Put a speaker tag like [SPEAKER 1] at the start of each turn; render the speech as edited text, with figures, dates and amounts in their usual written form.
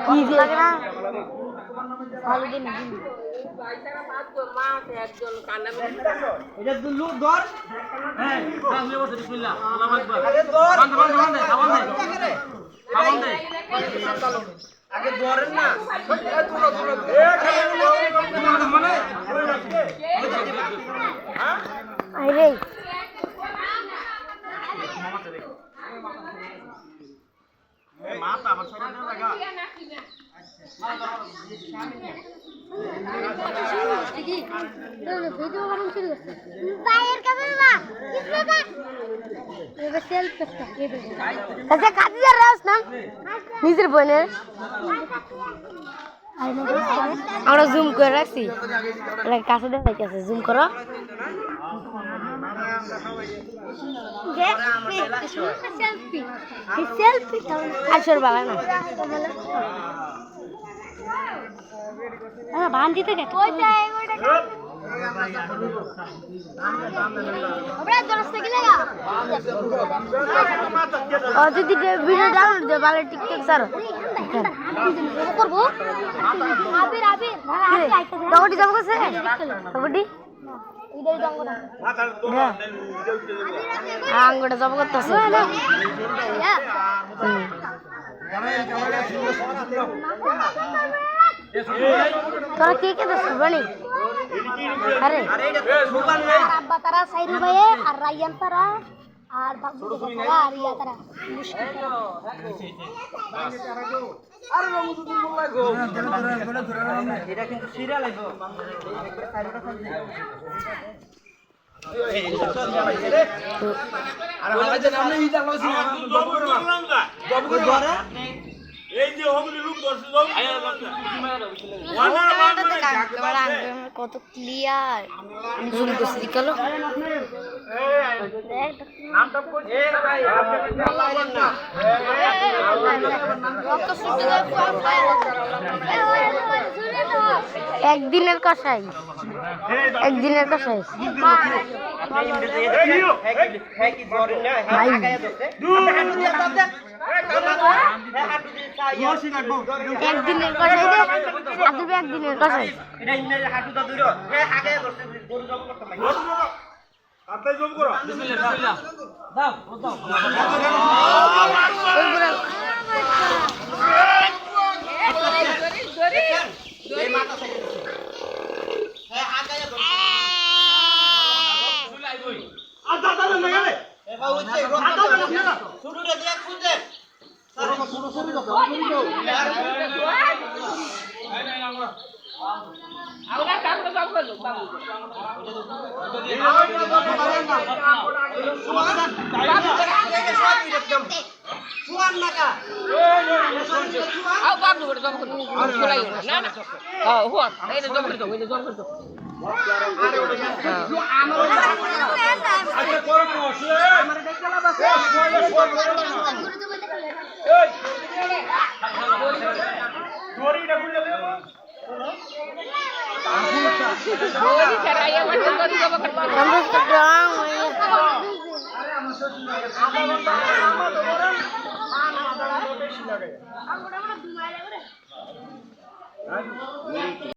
[SPEAKER 1] কি লাগে না ভালো দিন
[SPEAKER 2] এটা লোক ধর হ্যাঁ সামনে বসে বিসমিল্লাহ আল্লাহু আকবার আগে ধর বান্ধ দে খাওয়ান দে আগে ধরেন না মানে
[SPEAKER 1] আরে
[SPEAKER 2] মাথা আবার সাইডে লাগা
[SPEAKER 1] নিজের বোনের আমরা জুম করে রাখছি কাছে দেখাইতেছে জুম করো আসর বাবা না বান্তি থেকে যদি ভিডিও ডাউনলোড দে ভালো টিকটক স্যার করবো দগটি জম করছে দগটি আঙ্গুটা জব করতেছে তোরা কে কে দেখ বানি আরে আব্বা তারা সাইরু ভাই আর রায়ান তারা আর বাবু তারা আর ইয়া তারা
[SPEAKER 2] আরে রমজুদ্দিন মোল্লা গো এটা কিন্তু সিরিয়াল আইবো একবার সাইডটা খান আরে ভাই যে আপনি ইটা লইছি জব করলাম না জব করে ধরে এই যে হগলি লোক ধরছে জব
[SPEAKER 1] কত ক্লিয়ার জুম করছি কালো
[SPEAKER 2] নামটা কোন এ ভাই আল্লাহ না
[SPEAKER 1] একদিনের কষাই একদিনের কষাই একদিনের কষাই একদিনের কষাই